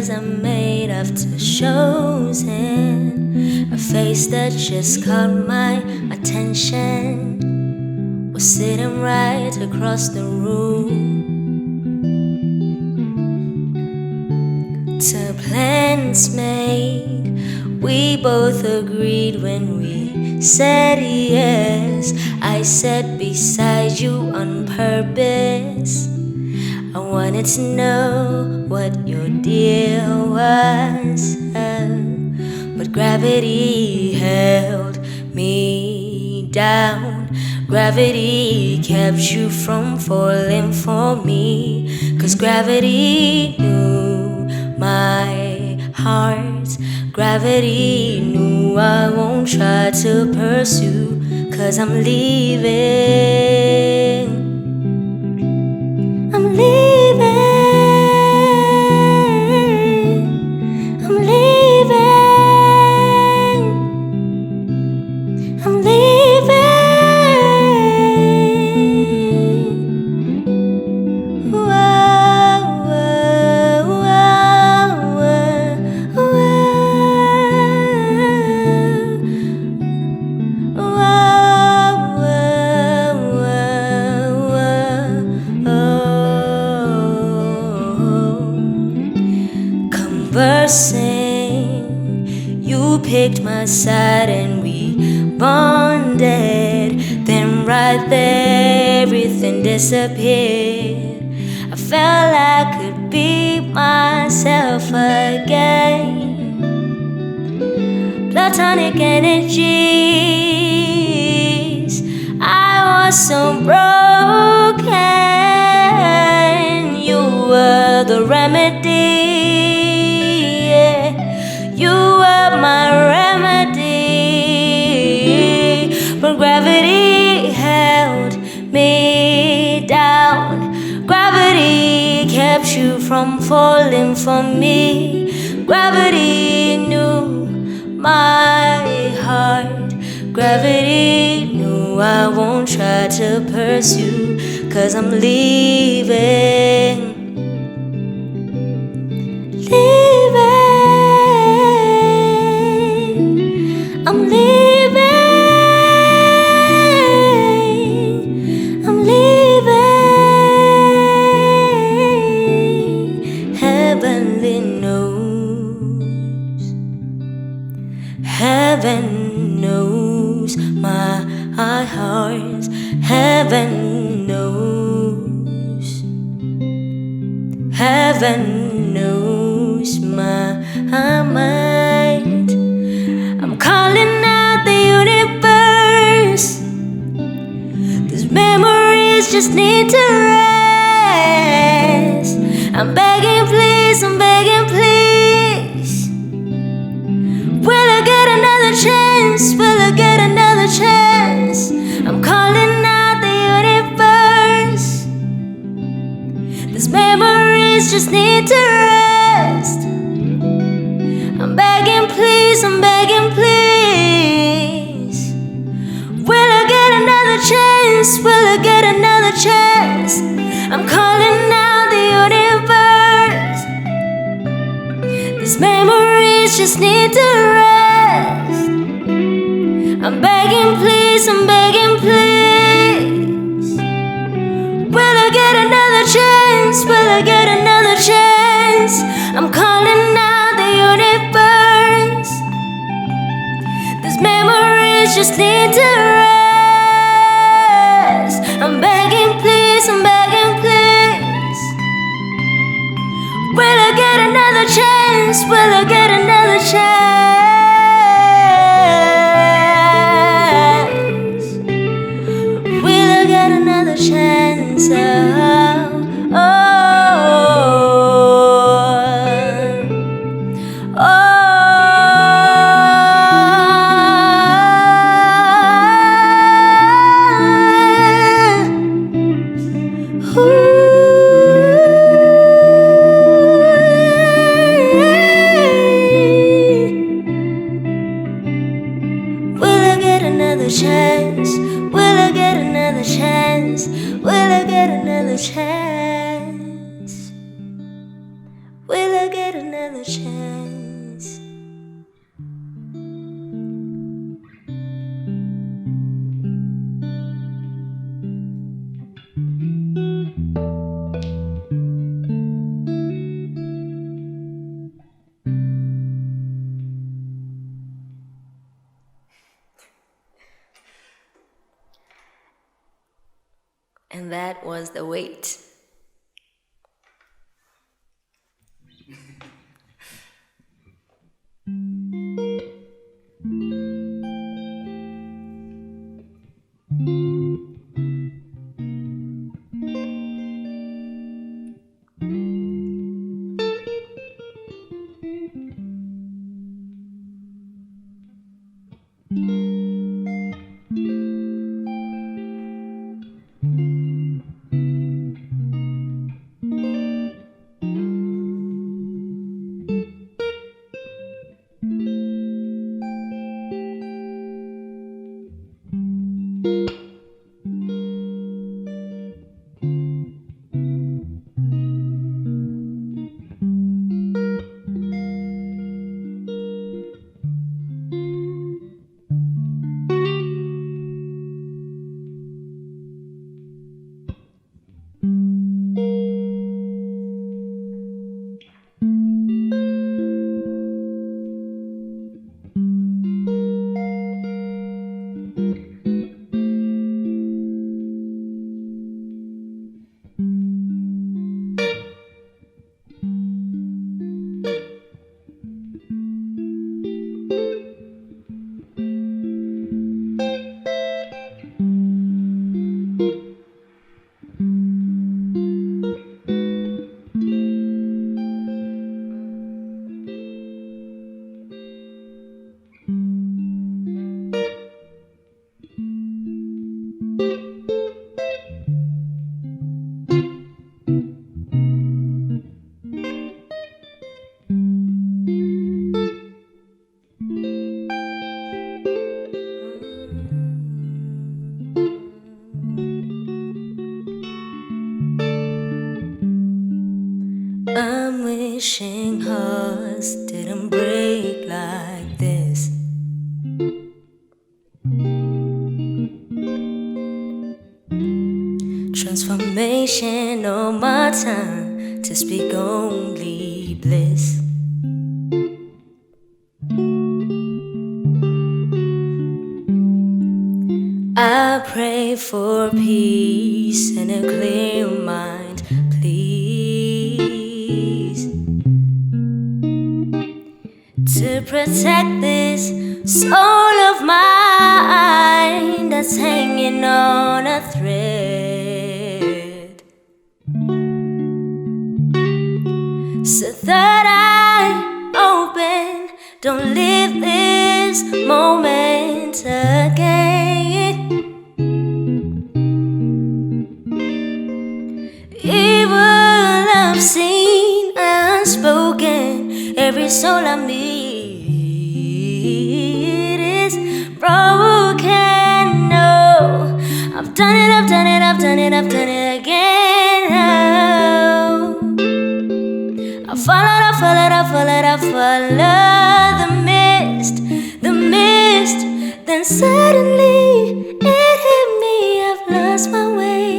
'cause I'm made of two shows and a face that just caught my attention was sitting right across the room. Two plans made, we both agreed when we said yes. I sat beside you on purpose. I wanted to know what your deal was, but gravity held me down. Gravity kept you from falling for me, 'cause gravity knew my heart. Gravity knew I won't try to pursue, 'cause I'm leaving. I'm leaving. I'm leaving. I'm leaving. Whoa, whoa, whoa, whoa, Conversing, you picked my side and we bonded. Then right there, everything disappeared. I felt I could be myself again. Platonic energies, I was so broken. You were the remedy. You were my remedy, but gravity held me down. Gravity kept you from falling for me. Gravity knew my heart. Gravity knew I won't try to pursue, 'cause I'm leaving. I'm leaving. I'm leaving. Heavenly knows. Heaven knows my heart. Heaven knows. Heaven knows my mind. I'm calling out the universe, 'cause memories just need to rest. I'm begging please, I'm begging please. Will I get another chance? Will I get another chance? I'm calling out the universe, 'cause memories just need to rest. I'm begging please, I'm begging please. Will I get another chance? Will I get another chance? I'm calling out the universe, these memories just need to rest. I'm begging please, I'm begging please. Will I get another chance? Will I get another chance? I'm calling out the universe, these memories just need to rest. I'm begging please, I'm begging please. Will I get another chance? Will I get another chance? Will I get another chance? Oh, oh. Another chance? Will I get another chance? Will I get another chance? Will I get another chance. And that was The Wait. I'm wishing hearts didn't break like this. Transformation on my tongue to speak only bliss. I pray for peace and a clear mind, please, to protect this soul of mine that's hanging on a thread, so that I open, don't leave this moment again. Evil I've seen unspoken, every soul I meet is broken. No, I've done it, I've done it, I've done it, I've done it again. No, I followed, I followed, I followed, I followed the mist, then suddenly it hit me, I've lost my way.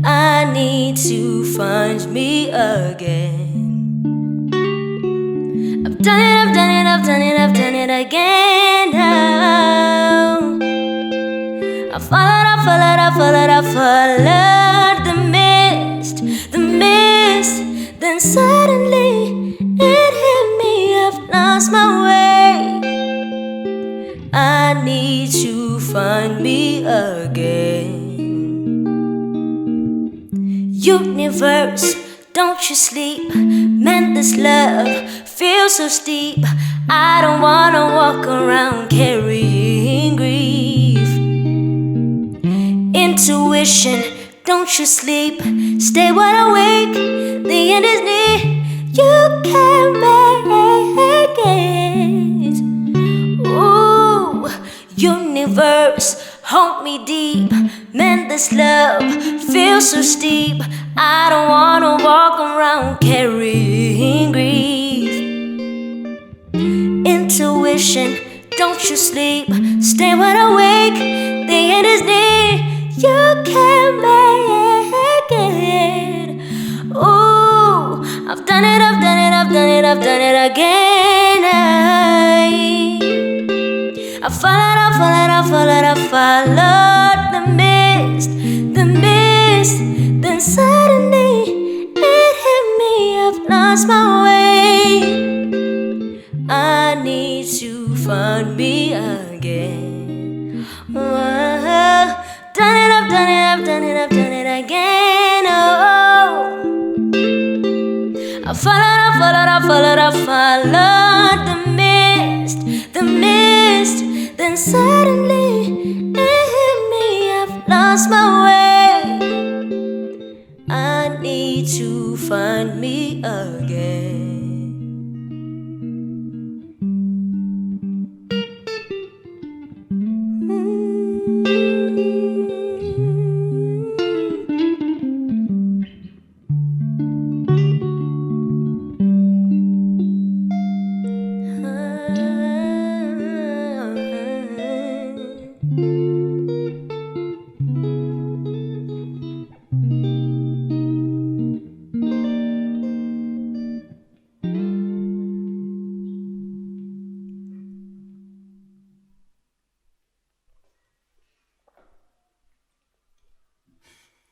I need to find me again. I've done it, I've done it, I've done it, I've done it again. Now I followed, I followed, I followed, I followed the mist, then suddenly it hit me, I've lost my way. I need to find me again. Universe, don't you sleep, man, this love feels so steep. I don't wanna walk around carrying grief. Intuition, don't you sleep, stay wide awake, the end is near, you can make it. Ooh, universe, hold me deep, man, this love feels so steep. I don't wanna walk around carrying grief. Intuition, don't you sleep, stay wide awake. The end is near, you can make it. Ooh, I've done it, I've done it, I've done it, I've done it again. I followed, I followed, I followed, I followed the mist, then suddenly it hit me, I've lost my way. I need to find me again. Whoa. Done it, I've done it, I've done it, I've done it again. Oh, I followed, I followed, I followed, I followed the mist, then suddenly it hit me, I've lost my way. I need to find me again.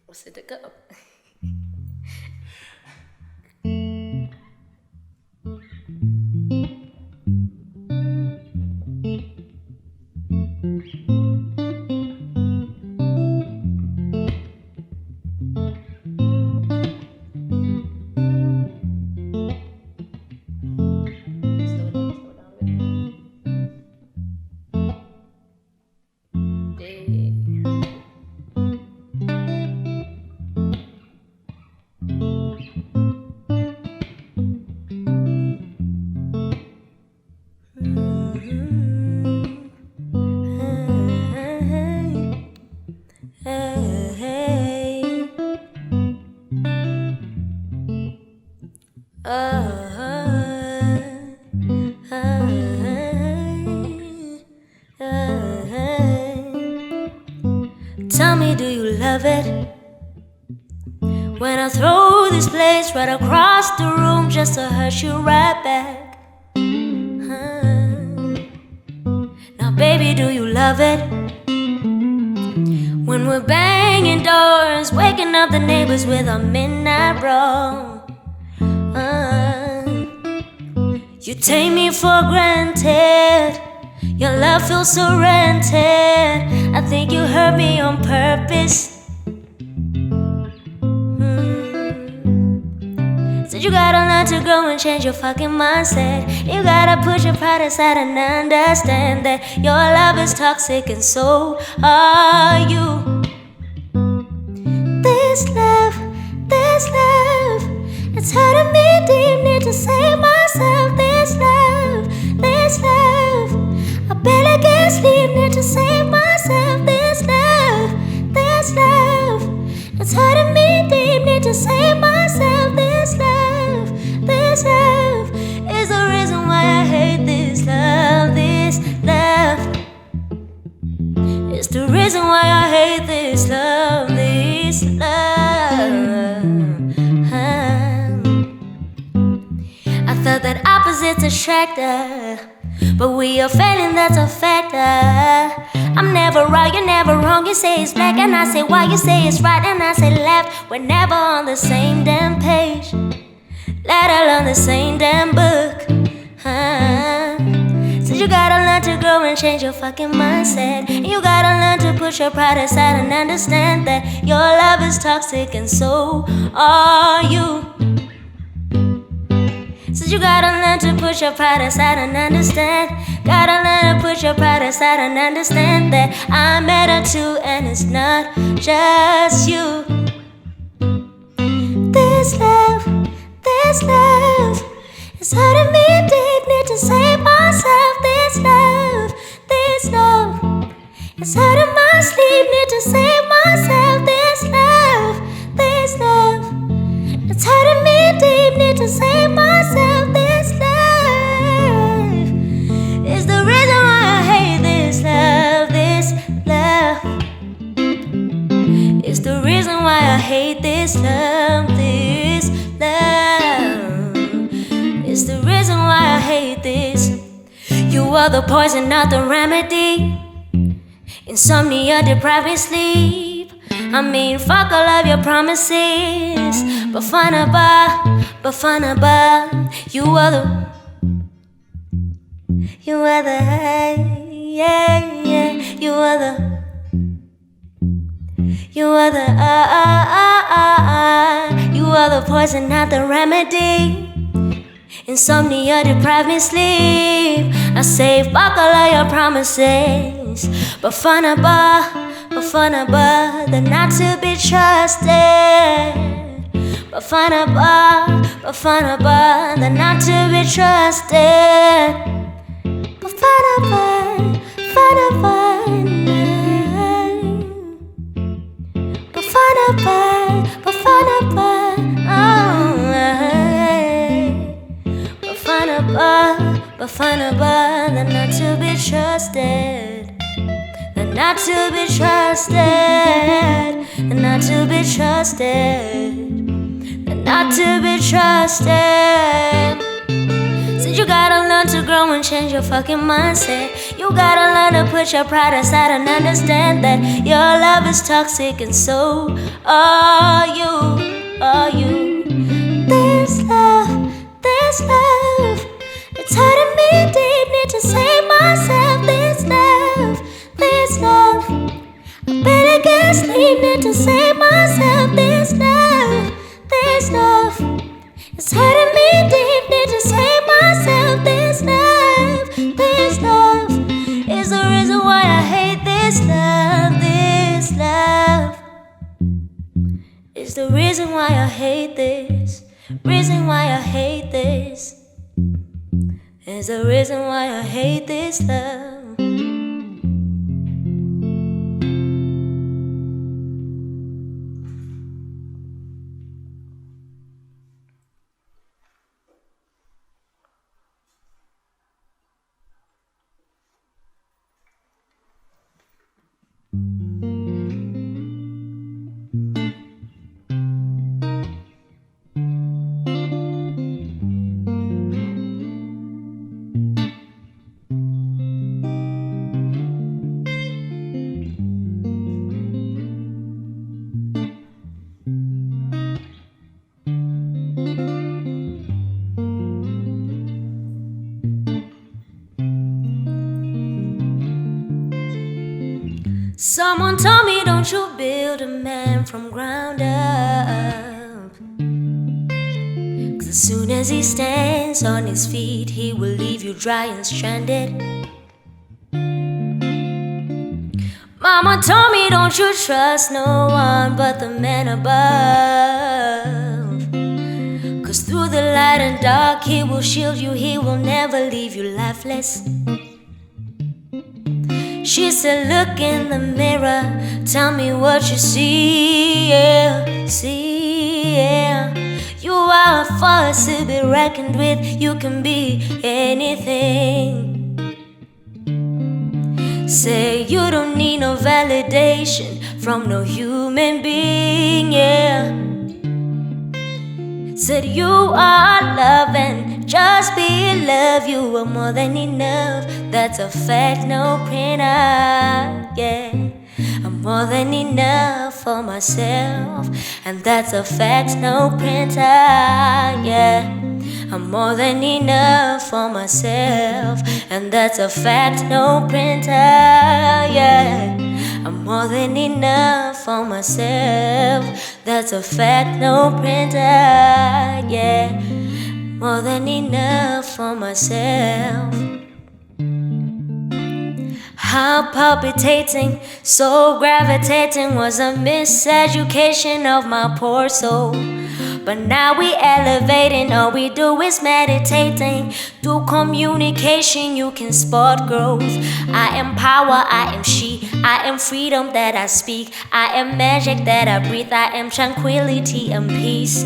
What's it to go? Tell me, do you love it when I throw this place right across the room just to hurt you right back? Now baby, do you love it when we're banging doors, waking up the neighbors with our midnight brawl? You take me for granted, your love feels so rented. I think you hurt me on purpose. Said you gotta learn to grow and change your fucking mindset. You gotta put your pride aside and understand that your love is toxic and so are you. This love, it's hurting me deep, need to save myself. This love, I barely can sleep, need to save myself. This love, it's hurting me deep, need to save myself. This love is the reason why I hate this love. This love is the reason why I hate this love. This love. I thought that opposites attracted, but we are failing, that's a factor. I'm never right, you're never wrong. You say it's black and I say why. You say it's right and I say left. We're never on the same damn page, let alone the same damn book. So you gotta learn to grow and change your fucking mindset. You gotta learn to put your pride aside and understand that your love is toxic and so are you. So you gotta learn to put your pride aside and understand. Gotta learn to put your pride aside and understand that I matter too and it's not just you. This love is hurting me deep, need to save myself. This love is hurting my sleep, need to save myself. This love It's hurting me deep, need to save myself. This love is the reason why I hate this love. This love is the reason why I hate this love. This love is the reason why I hate this. You are the poison, not the remedy. Insomnia, depriving sleep. I mean, fuck all of your promises. Bafanaba, you are the, you are the, yeah, yeah, you are the, you are the, you are the poison, not the remedy. Insomnia, depriving sleep. I say fuck all of your promises. Bafanaba, they're not to be trusted. Bafanaba, they're not to be trusted. Bafanaba, they're not to be trusted. They're not to be trusted. They're not to be trusted. They're not to be trusted. So you gotta learn to grow and change your fucking mindset. You gotta learn to put your pride aside and understand that your love is toxic, and so are you. This love, it's hurting me deep, need to save myself. This love, I better get sleep, need to save myself. This love, it's hurting me deep, need to save myself. This love is the reason why I hate this love. This love is the reason why I hate this. Reason why I hate this is the reason why I hate this love. Someone told me, don't you build a man from ground up, 'cause as soon as he stands on his feet, he will leave you dry and stranded. Mama told me, don't you trust no one but the man above, 'cause through the light and dark, he will shield you, he will never leave you lifeless. She said, look in the mirror, tell me what you see, yeah, see, yeah. You are a force to be reckoned with, you can be anything. Say you don't need no validation from no human being, yeah. Said you are love and just be love, you are more than enough. That's a fact, no printer, yeah. I'm more than enough for myself, and that's a fact, no printer, yeah. I'm more than enough for myself, and that's a fact, no printer, yeah. I'm more than enough for myself, that's a fact, no printer, yeah. More than enough for myself. How palpitating, so gravitating was a miseducation of my poor soul. But now we elevating, all we do is meditating. Through communication you can spot growth. I am power, I am she, I am freedom that I speak, I am magic that I breathe, I am tranquility and peace.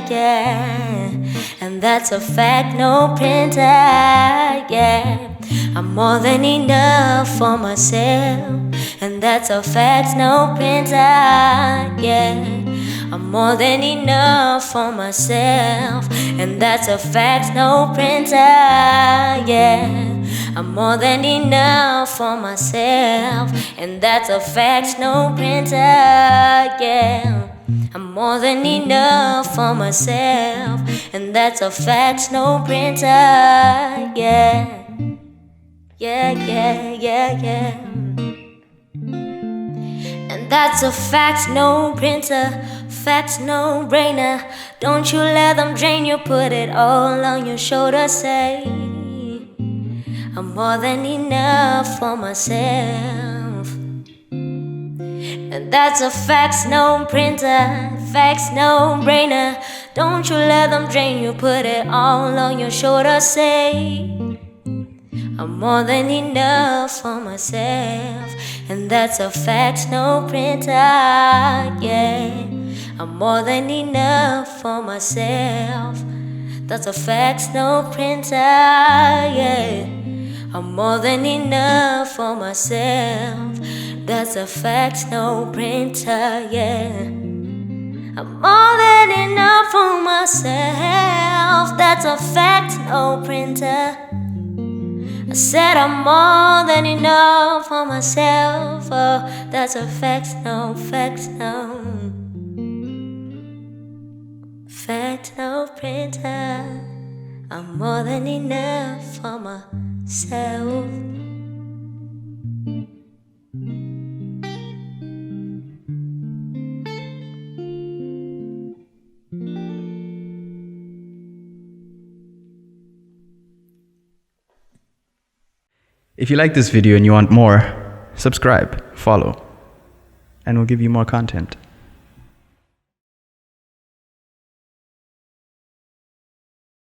Yeah. And that's a fact, no printer, yeah. I'm more than enough for myself. And that's a fact, no printer, yeah. I'm more than enough for myself. And that's a fact, no printer, yeah. I'm more than enough for myself. And that's a fact, no printer, yeah. I'm more than enough for myself. And that's a fact, no printer, yeah. Yeah. And that's a fact, no printer, fact, no brainer. Don't you let them drain you, put it all on your shoulders, say I'm more than enough for myself. And that's a fact, no printer, facts, no brainer. Don't you let them drain you, put it all on your shoulders, say I'm more than enough for myself. And that's a fact, no printer, yeah. I'm more than enough for myself. That's a fact, no printer, yeah. I'm more than enough for myself. That's a fact, no printer, yeah. I'm more than enough for myself. That's a fact, no printer. I said I'm more than enough for myself. Oh, that's a fact, no fact, no printer. I'm more than enough for myself. If you like this video and you want more, subscribe, follow, and we'll give you more content.